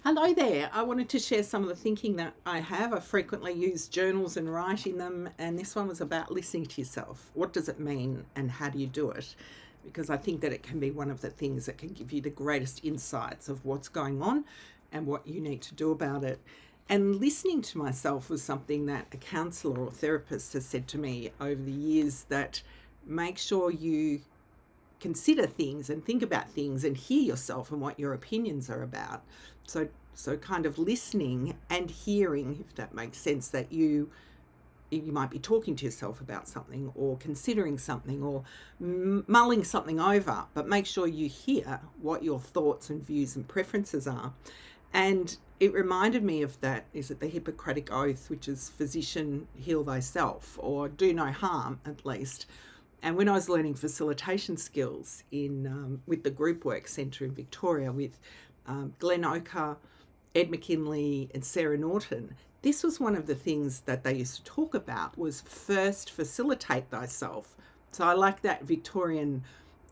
Hello there. I wanted to share some of the thinking that I have. I frequently use journals and write in them, and this one was about listening to yourself. What does it mean, and how do you do it? Because I think that it can be one of the things that can give you the greatest insights of what's going on and what you need to do about it. And listening to myself was something that a counsellor or therapist has said to me over the years, that make sure you consider things and think about things and hear yourself and what your opinions are about. So kind of listening and hearing, if that makes sense, that you might be talking to yourself about something or considering something or mulling something over, but make sure you hear what your thoughts and views and preferences are. And it reminded me of that, is it the Hippocratic Oath, which is physician, heal thyself, or do no harm, at least. And when I was learning facilitation skills in with the Group Work Centre in Victoria with Glenn Oker, Ed McKinley and Sarah Norton, this was one of the things that they used to talk about, was first facilitate thyself. So I like that Victorian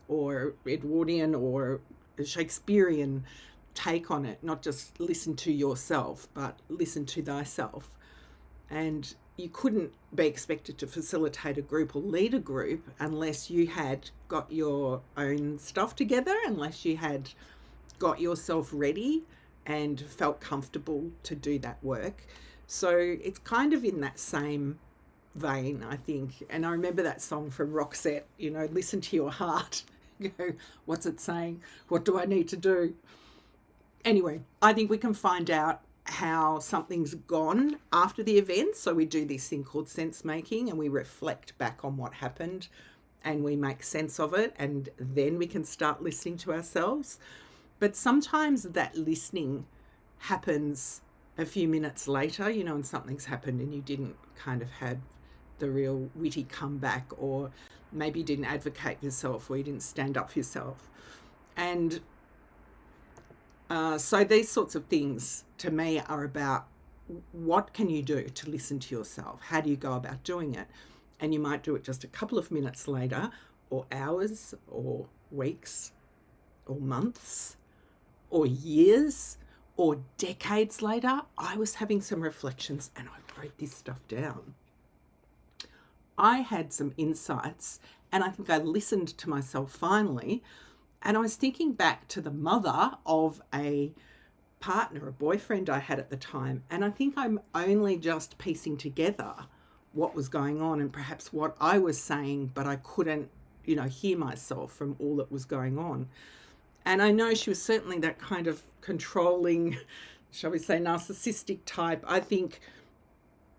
or Edwardian or Shakespearean take on it, not just listen to yourself, but listen to thyself. And you couldn't be expected to facilitate a group or lead a group unless you had got your own stuff together, unless you had got yourself ready and felt comfortable to do that work. So it's kind of in that same vein, I think. And I remember that song from Roxette, listen to your heart. What's it saying? What do I need to do? Anyway, I think we can find out how something's gone after the event. So we do this thing called sense making and we reflect back on what happened and we make sense of it, and then we can start listening to ourselves. But sometimes that listening happens a few minutes later, and something's happened and you didn't kind of have the real witty comeback, or maybe you didn't advocate for yourself, or you didn't stand up for yourself. And so these sorts of things to me are about what can you do to listen to yourself? How do you go about doing it? And you might do it just a couple of minutes later, or hours, or weeks, or months, or years, or decades later. I was having some reflections and I wrote this stuff down. I had some insights and I think I listened to myself finally. And I was thinking back to the mother of a partner, a boyfriend I had at the time. And I think I'm only just piecing together what was going on and perhaps what I was saying, but I couldn't, hear myself from all that was going on. And I know she was certainly that kind of controlling, shall we say, narcissistic type. I think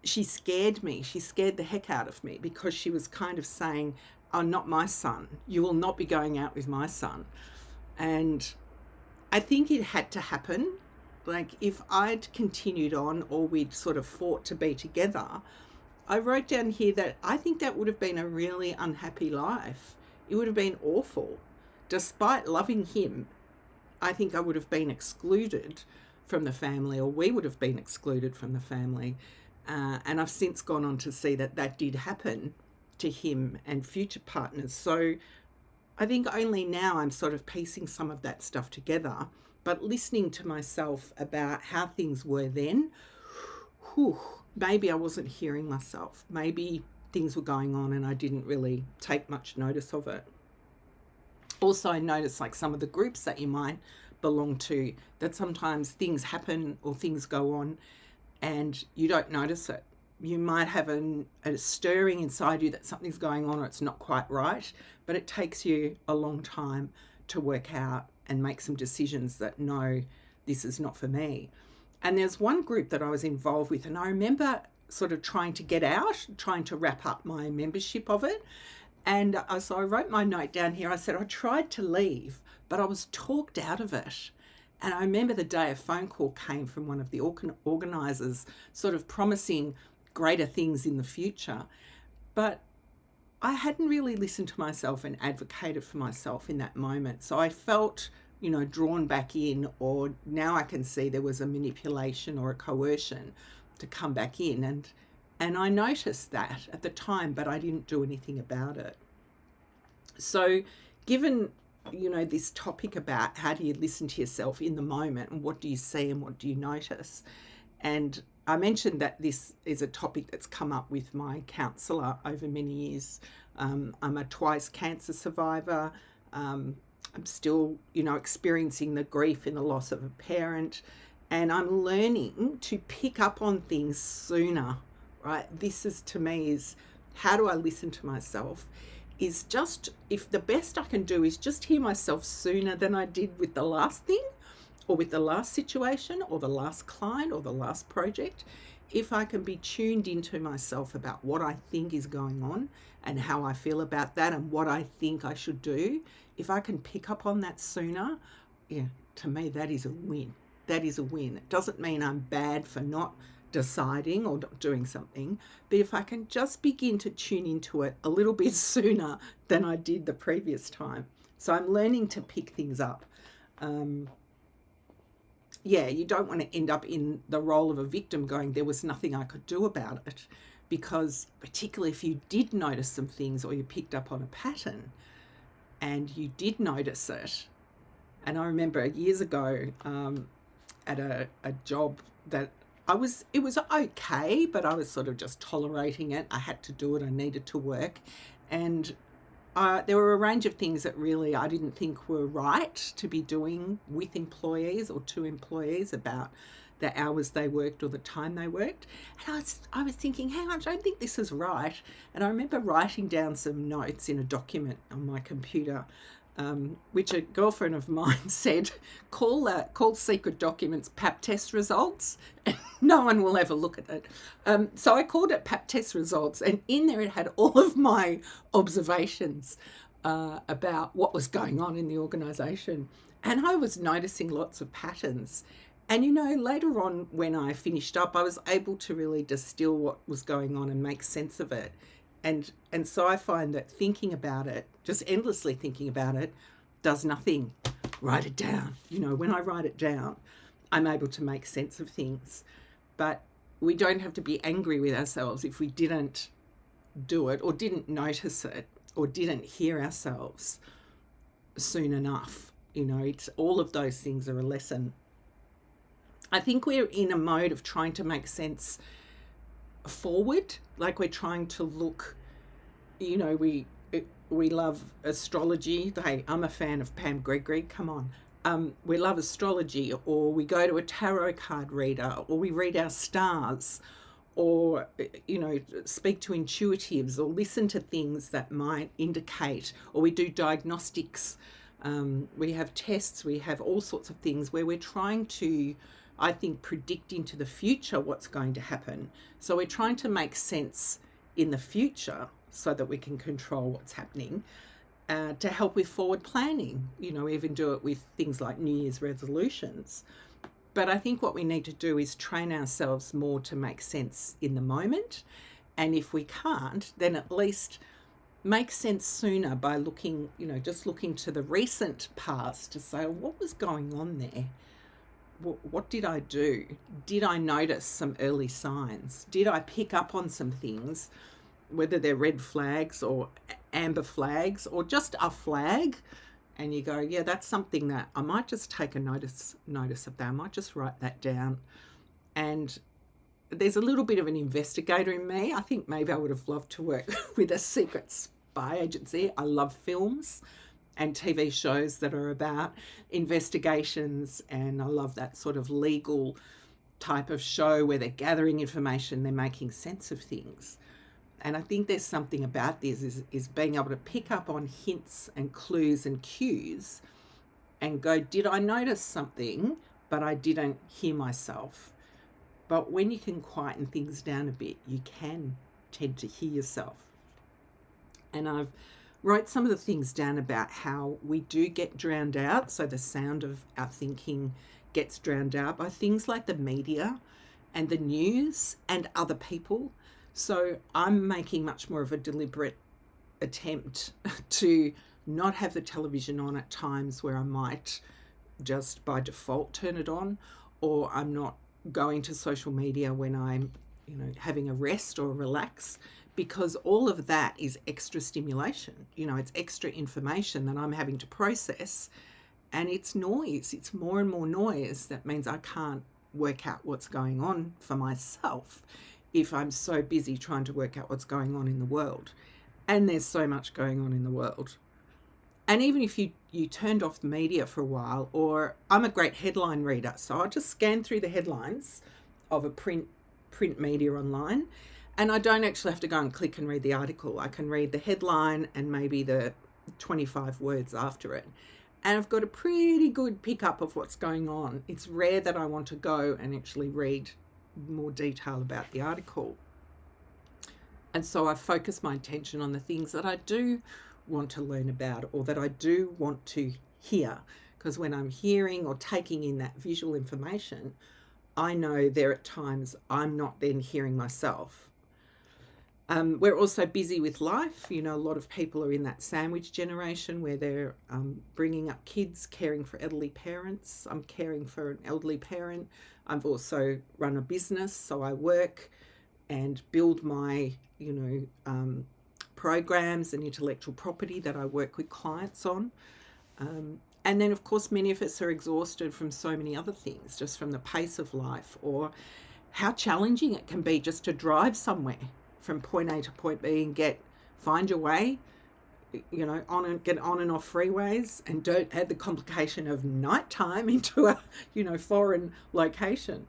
she scared me. She scared the heck out of me because she was kind of saying, oh, not my son. You will not be going out with my son. And I think it had to happen. Like if I'd continued on or we'd sort of fought to be together, I wrote down here that I think that would have been a really unhappy life. It would have been awful. Despite loving him, I think I would have been excluded from the family, or we would have been excluded from the family. And I've since gone on to see that that did happen to him and future partners. So I think only now I'm sort of piecing some of that stuff together, but listening to myself about how things were then, maybe I wasn't hearing myself. Maybe things were going on and I didn't really take much notice of it. Also, I noticed like some of the groups that you might belong to, that sometimes things happen or things go on and you don't notice it. You might have a stirring inside you that something's going on or it's not quite right, but it takes you a long time to work out and make some decisions that, no, this is not for me. And there's one group that I was involved with, and I remember sort of trying to get out, trying to wrap up my membership of it. And so I wrote my note down here. I said, I tried to leave, but I was talked out of it. And I remember the day a phone call came from one of the organisers sort of promising greater things in the future. But I hadn't really listened to myself and advocated for myself in that moment. So I felt, drawn back in, or now I can see there was a manipulation or a coercion to come back in. And I noticed that at the time, but I didn't do anything about it. So given this topic about how do you listen to yourself in the moment, and what do you see and what do you notice. And I mentioned that this is a topic that's come up with my counsellor over many years. I'm a twice cancer survivor. I'm still, experiencing the grief in the loss of a parent, and I'm learning to pick up on things sooner, right? This is, to me, is how do I listen to myself? Is just, if the best I can do is just hear myself sooner than I did with the last thing, or with the last situation, or the last client, or the last project, if I can be tuned into myself about what I think is going on and how I feel about that and what I think I should do, if I can pick up on that sooner, yeah, to me, that is a win. That is a win. It doesn't mean I'm bad for not deciding or not doing something, but if I can just begin to tune into it a little bit sooner than I did the previous time. So I'm learning to pick things up. You don't want to end up in the role of a victim going, there was nothing I could do about it. Because particularly if you did notice some things, or you picked up on a pattern and you did notice it. And I remember years ago at a job that it was okay, but I was sort of just tolerating it. I had to do it. I needed to work. And there were a range of things that really I didn't think were right to be doing with employees or to employees about the hours they worked or the time they worked. And I was thinking, hang on, I don't think this is right. And I remember writing down some notes in a document on my computer, which a girlfriend of mine said, call secret documents pap test results. No one will ever look at it. So I called it pap test results, and in there it had all of my observations about what was going on in the organisation. And I was noticing lots of patterns. And, later on when I finished up, I was able to really distill what was going on and make sense of it. And so I find that thinking about it, just endlessly thinking about it, does nothing. Write it down. When I write it down, I'm able to make sense of things. But we don't have to be angry with ourselves if we didn't do it, or didn't notice it, or didn't hear ourselves soon enough. It's all of those things are a lesson. I think we're in a mode of trying to make sense forward, like we're trying to look, we love astrology. Hey, I'm a fan of Pam Gregory, come on. We love astrology, or we go to a tarot card reader, or we read our stars, or speak to intuitives, or listen to things that might indicate, or we do diagnostics. We have tests, we have all sorts of things where we're trying to, I think, predict into the future what's going to happen. So we're trying to make sense in the future so that we can control what's happening, to help with forward planning. Even do it with things like New Year's resolutions. But I think what we need to do is train ourselves more to make sense in the moment. And if we can't, then at least make sense sooner by looking, just looking to the recent past to say, what was going on there? What did I do? Did I notice some early signs? Did I pick up on some things, whether they're red flags or amber flags or just a flag? And you go, yeah, that's something that I might just take a notice of that. I might just write that down. And there's a little bit of an investigator in me. I think maybe I would have loved to work with a secret spy agency. I love films and TV shows that are about investigations, and I love that sort of legal type of show where they're gathering information, they're making sense of things. And I think there's something about this is being able to pick up on hints and clues and cues and go, did I notice something, but I didn't hear myself? But when you can quieten things down a bit, you can tend to hear yourself. And I've wrote some of the things down about how we do get drowned out. So the sound of our thinking gets drowned out by things like the media and the news and other people. So I'm making much more of a deliberate attempt to not have the television on at times where I might just by default turn it on, or I'm not going to social media when I'm, having a rest or relax, because all of that is extra stimulation. You know, it's extra information that I'm having to process, and it's noise. It's more and more noise. That means I can't work out what's going on for myself if I'm so busy trying to work out what's going on in the world. And there's so much going on in the world. And even if you turned off the media for a while, or I'm a great headline reader, so I just scan through the headlines of a print media online, and I don't actually have to go and click and read the article. I can read the headline and maybe the 25 words after it. And I've got a pretty good pickup of what's going on. It's rare that I want to go and actually read more detail about the article. And so I focus my attention on the things that I do want to learn about, or that I do want to hear. Because when I'm hearing or taking in that visual information, I know there are times I'm not then hearing myself. We're also busy with life. You know, a lot of people are in that sandwich generation where they're bringing up kids, caring for elderly parents. I'm caring for an elderly parent. I've also run a business, so I work and build my, programs and intellectual property that I work with clients on. And then, of course, many of us are exhausted from so many other things, just from the pace of life, or how challenging it can be just to drive somewhere from point A to point B and find your way, get on and off freeways, and don't add the complication of nighttime into a, foreign location.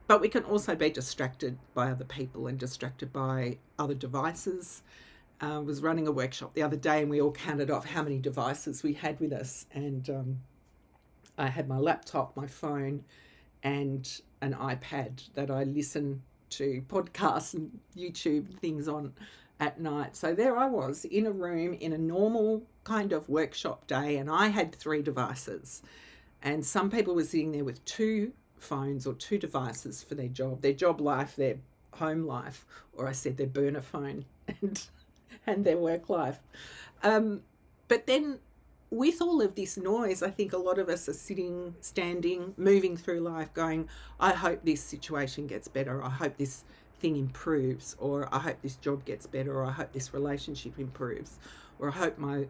But we can also be distracted by other people and distracted by other devices. I was running a workshop the other day and we all counted off how many devices we had with us. And I had my laptop, my phone, and an iPad that I listen to podcasts and YouTube things on at night. So there I was in a room in a normal kind of workshop day, and I had 3 devices. And some people were sitting there with 2 phones or 2 devices for their job life, their home life, or I said their burner phone and their work life. But then with all of this noise, I think a lot of us are sitting, standing, moving through life going, I hope this situation gets better. I hope this thing improves, or I hope this job gets better, or I hope this relationship improves, or I hope my,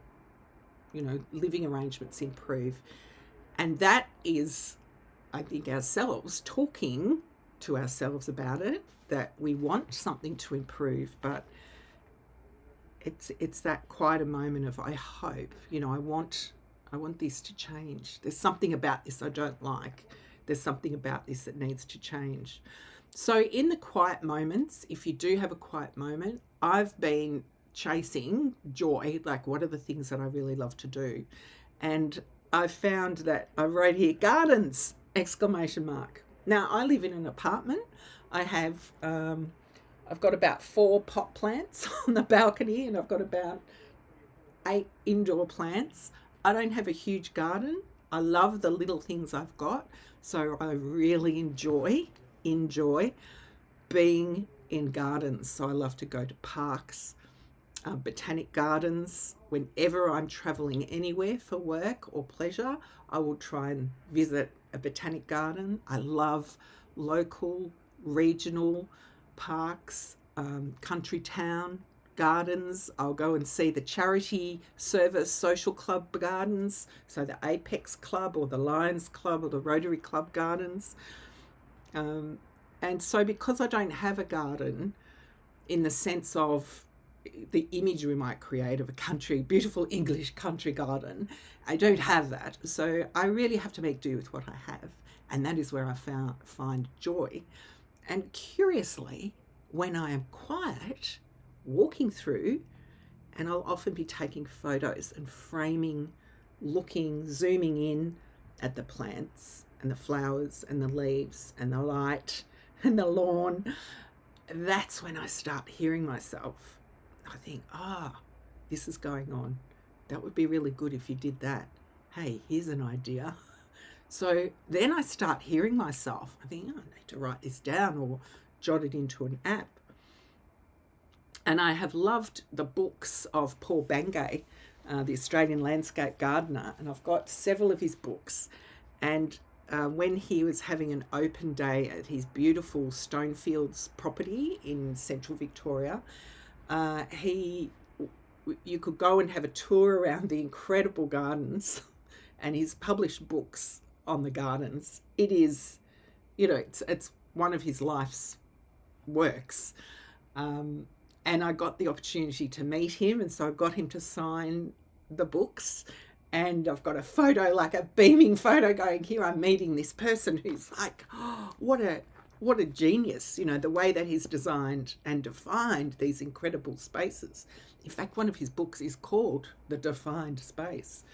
living arrangements improve. And that is, I think, ourselves talking to ourselves about it, that we want something to improve, but it's that quieter moment of I hope, I want this to change. There's something about this I don't like. There's something about this that needs to change. So in the quiet moments, if you do have a quiet moment, I've been chasing joy, like what are the things that I really love to do? And I found that I wrote here, gardens, ! Now, I live in an apartment. I've got about 4 pot plants on the balcony, and I've got about 8 indoor plants. I don't have a huge garden. I love the little things I've got. So I really enjoy being in gardens. So I love to go to parks, botanic gardens. Whenever I'm traveling anywhere for work or pleasure, I will try and visit a botanic garden. I love local, regional parks, country town gardens. I'll go and see the charity service social club gardens, so the Apex Club or the Lions Club or the Rotary Club gardens. And so because I don't have a garden in the sense of the image we might create of a beautiful English country garden, I don't have that. So I really have to make do with what I have. And that is where I find joy. And curiously, when I am quiet, walking through, and I'll often be taking photos and framing, looking, zooming in at the plants and the flowers and the leaves and the light and the lawn, that's when I start hearing myself. I think, this is going on. That would be really good if you did that. Hey, here's an idea. So then I start hearing myself. I think, I need to write this down or jot it into an app. And I have loved the books of Paul Bangay, the Australian landscape gardener, and I've got several of his books. And when he was having an open day at his beautiful Stonefields property in central Victoria, he you could go and have a tour around the incredible gardens and he's published books on the gardens. It is, it's one of his life's works. And I got the opportunity to meet him, and so I got him to sign the books. And I've got a photo, like a beaming photo, going, here I'm meeting this person who's like, oh, what a genius, the way that he's designed and defined these incredible spaces. In fact, one of his books is called The Defined Space.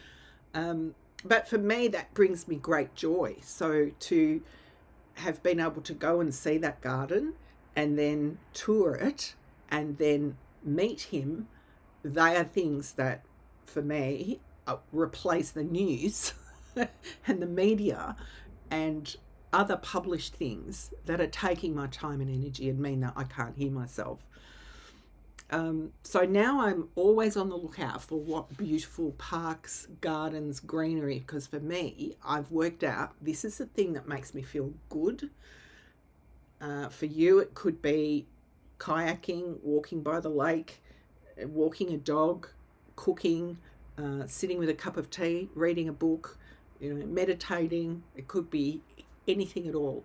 But for me, that brings me great joy. So to have been able to go and see that garden and then tour it and then meet him, they are things that, for me, replace the news and the media and other published things that are taking my time and energy and mean that I can't hear myself. So now I'm always on the lookout for what beautiful parks, gardens, greenery, because for me, I've worked out this is the thing that makes me feel good. For you, it could be kayaking, walking by the lake, walking a dog, cooking, sitting with a cup of tea, reading a book, meditating. It could be anything at all.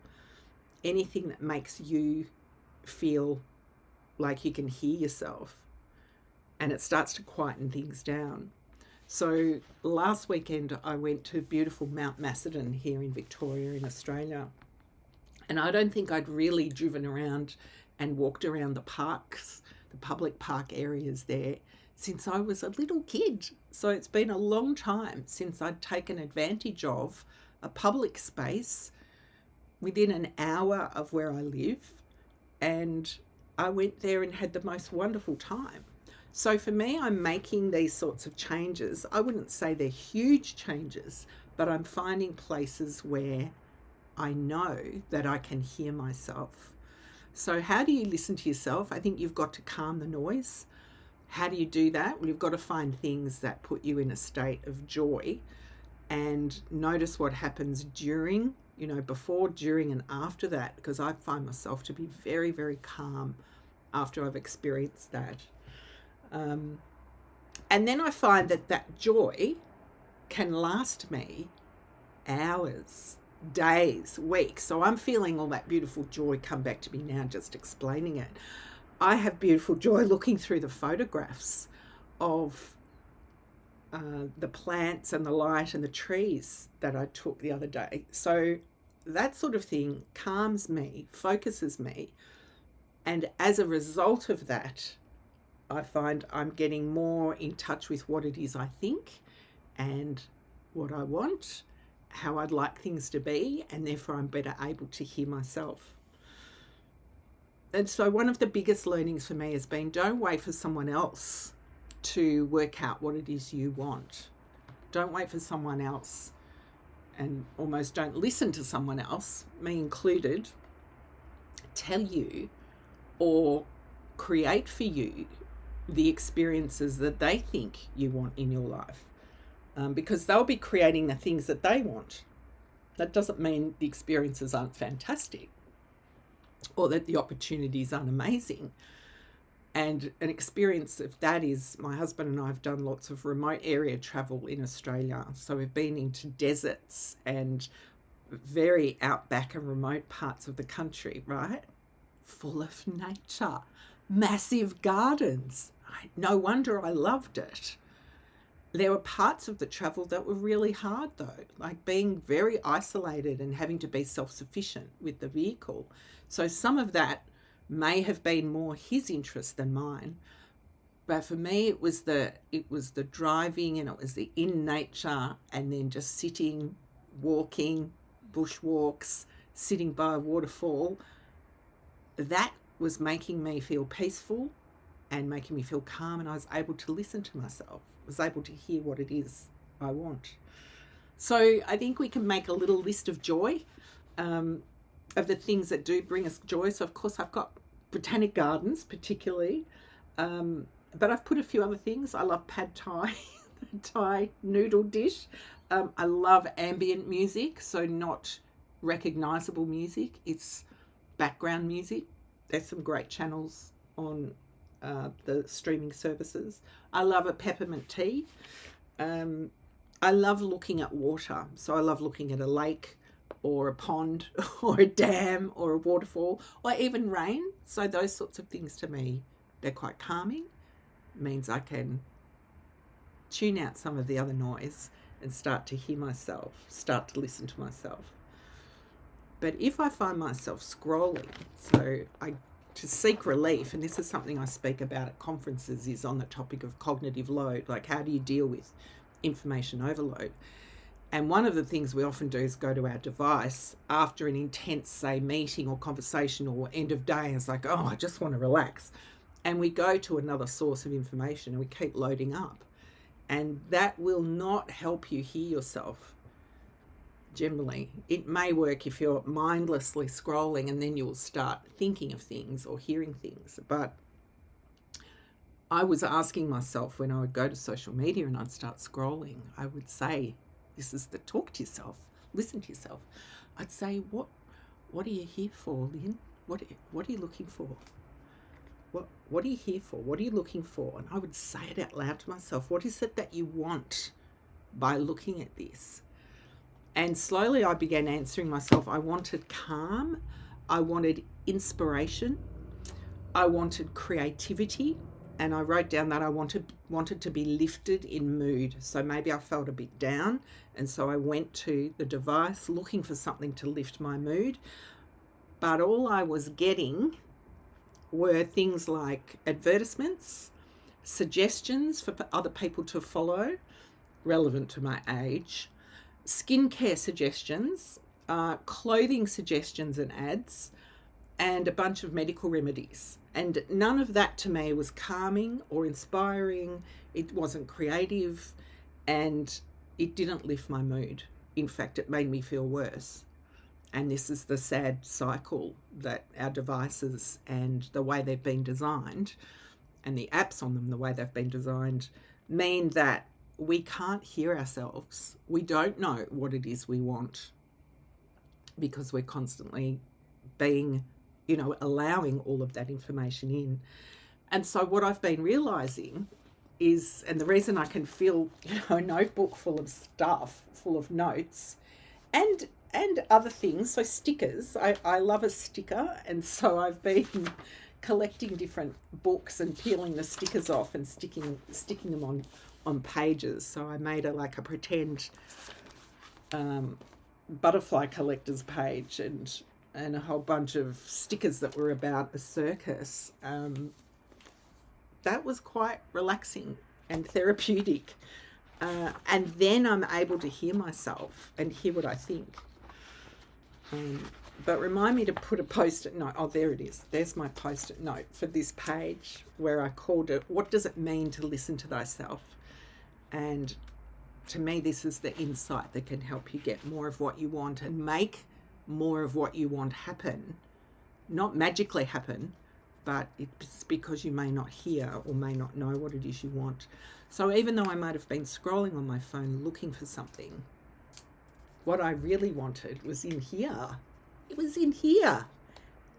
Anything that makes you feel like you can hear yourself, and it starts to quieten things down. So last weekend I went to beautiful Mount Macedon here in Victoria in Australia, and I don't think I'd really driven around and walked around the parks, the public park areas there, since I was a little kid. So it's been a long time since I'd taken advantage of a public space within an hour of where I live, and I went there and had the most wonderful time. So for me, I'm making these sorts of changes. I wouldn't say they're huge changes, but I'm finding places where I know that I can hear myself. So how do you listen to yourself? I think you've got to calm the noise. How do you do that? Well, you've got to find things that put you in a state of joy and notice what happens during, before, during, and after that, because I find myself to be very, very calm after I've experienced that. And then I find that joy can last me hours, days, weeks. So I'm feeling all that beautiful joy come back to me now, just explaining it. I have beautiful joy looking through the photographs of the plants and the light and the trees that I took the other day. So that sort of thing calms me, focuses me. And as a result of that, I find I'm getting more in touch with what it is I think and what I want, how I'd like things to be, and therefore I'm better able to hear myself. And so one of the biggest learnings for me has been, don't wait for someone else to work out what it is you want. Don't wait for someone else, and almost don't listen to someone else, me included, tell you or create for you the experiences that they think you want in your life, because they'll be creating the things that they want. That doesn't mean the experiences aren't fantastic or that the opportunities aren't amazing. And an experience of that is my husband and I have done lots of remote area travel in Australia. So we've been into deserts and very outback and remote parts of the country, right? Full of nature, massive gardens. No wonder I loved it. There were parts of the travel that were really hard though, like being very isolated and having to be self-sufficient with the vehicle. So some of that may have been more his interest than mine. But for me, it was the driving, and it was the in nature, and then just sitting, walking, bushwalks, sitting by a waterfall. That was making me feel peaceful and making me feel calm, and I was able to listen to myself. I was able to hear what it is I want. So I think we can make a little list of joy, of the things that do bring us joy. So of course I've got botanic gardens particularly, but I've put a few other things. I love pad thai, Thai noodle dish. I love ambient music, so not recognizable music. It's background music. There's some great channels on the streaming services. I love a peppermint tea. Um, I love looking at water. So I love looking at a lake or a pond or a dam or a waterfall or even rain. So those sorts of things to me, they're quite calming. It means I can tune out some of the other noise and start to hear myself, start to listen to myself. But if I find myself scrolling, to seek relief, and this is something I speak about at conferences, is on the topic of cognitive load, like how do you deal with information overload? And one of the things we often do is go to our device after an intense, say, meeting or conversation or end of day, and it's like, oh, I just want to relax. And we go to another source of information and we keep loading up. And that will not help you hear yourself. Generally, it may work if you're mindlessly scrolling and then you'll start thinking of things or hearing things. But I was asking myself when I would go to social media and I'd start scrolling, I would say, this is the talk to yourself, listen to yourself. I'd say, what are you here for, Lynne? What are you looking for? What are you here for? What are you looking for? And I would say it out loud to myself. What is it that you want by looking at this? And slowly I began answering myself. I wanted calm. I wanted inspiration. I wanted creativity. And I wrote down that I wanted to be lifted in mood. So maybe I felt a bit down. And so I went to the device looking for something to lift my mood. But all I was getting were things like advertisements, suggestions for other people to follow, relevant to my age, skincare suggestions, clothing suggestions and ads, and a bunch of medical remedies. And none of that to me was calming or inspiring. It wasn't creative, and it didn't lift my mood. In fact, it made me feel worse. And this is the sad cycle that our devices and the way they've been designed, and the apps on them, the way they've been designed, mean that we can't hear ourselves. We don't know what it is we want because we're constantly being, allowing all of that information in. And so what I've been realizing is, and the reason I can feel, a notebook full of stuff, full of notes and other things, so stickers. I love a sticker, and so I've been collecting different books and peeling the stickers off and sticking them on pages. So I made a pretend butterfly collector's page and a whole bunch of stickers that were about a circus. That was quite relaxing and therapeutic. And then I'm able to hear myself and hear what I think. But remind me to put a post-it note. Oh, there it is. There's my post-it note for this page where I called it, what does it mean to listen to thyself? And to me, this is the insight that can help you get more of what you want and make more of what you want happen. Not magically happen, but it's because you may not hear or may not know what it is you want. So even though I might have been scrolling on my phone looking for something, what I really wanted was in here. It was in here.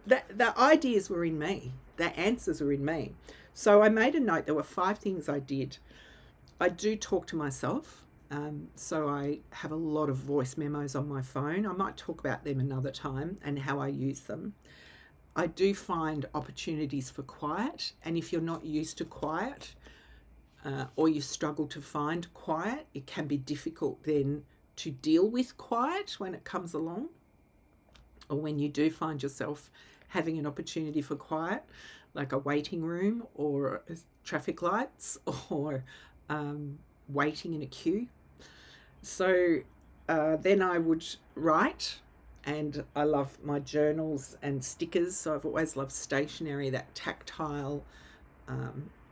The ideas were in me. The answers were in me. So I made a note. There were 5 things I did. I do talk to myself. So I have a lot of voice memos on my phone. I might talk about them another time and how I use them. I do find opportunities for quiet. And if you're not used to quiet or you struggle to find quiet, it can be difficult then to deal with quiet when it comes along, or when you do find yourself having an opportunity for quiet, like a waiting room or traffic lights or waiting in a queue. So then I would write, and I love my journals and stickers. So I've always loved stationery, that tactile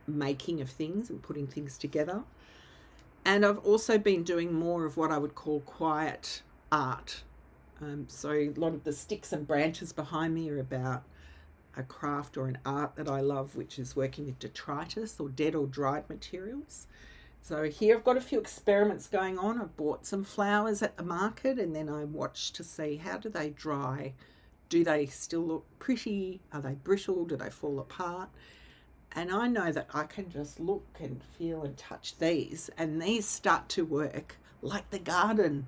making of things and putting things together. And I've also been doing more of what I would call quiet art. So a lot of the sticks and branches behind me are about a craft or an art that I love, which is working with detritus or dead or dried materials. So here I've got a few experiments going on. I bought some flowers at the market and then I watched to see how do they dry. Do they still look pretty? Are they brittle? Do they fall apart? And I know that I can just look and feel and touch these, and these start to work like the garden.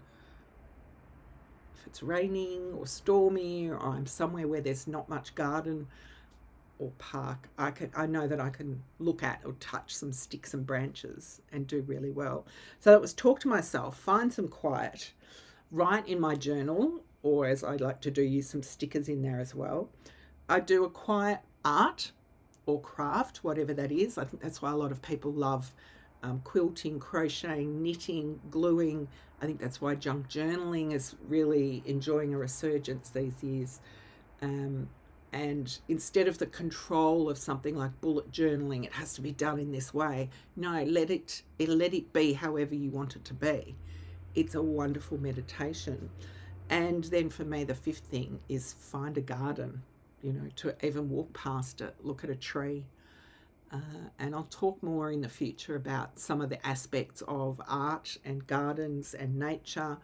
If it's raining or stormy or I'm somewhere where there's not much garden or park, I know that I can look at or touch some sticks and branches and do really well. So that was talk to myself, find some quiet, write in my journal, or as I like to do, use some stickers in there as well. I do a quiet art or craft, whatever that is. I think that's why a lot of people love quilting, crocheting, knitting, gluing. I think that's why junk journaling is really enjoying a resurgence these years. And instead of the control of something like bullet journaling, it has to be done in this way. No, let it be however you want it to be. It's a wonderful meditation. And then for me, the fifth thing is find a garden, to even walk past it, look at a tree. And I'll talk more in the future about some of the aspects of art and gardens and nature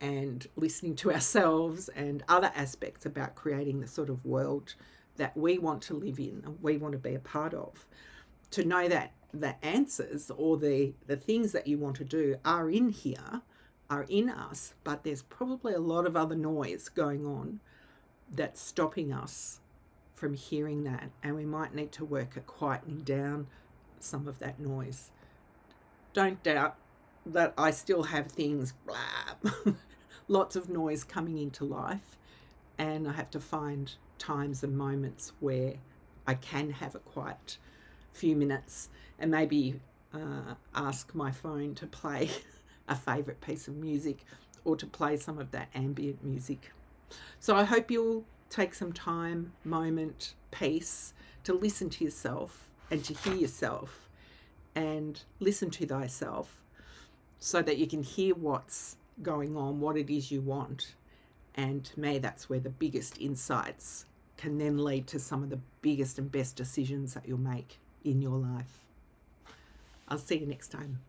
and listening to ourselves and other aspects about creating the sort of world that we want to live in and we want to be a part of. To know that the answers or the things that you want to do are in here, are in us, but there's probably a lot of other noise going on that's stopping us from hearing that, and we might need to work at quietening down some of that noise. Don't doubt that I still have things, blah, lots of noise coming into life, and I have to find times and moments where I can have a quiet few minutes and maybe ask my phone to play a favourite piece of music or to play some of that ambient music. So I hope you'll take some time, moment, peace to listen to yourself and to hear yourself and listen to thyself so that you can hear what's going on, what it is you want. And to me, that's where the biggest insights can then lead to some of the biggest and best decisions that you'll make in your life. I'll see you next time.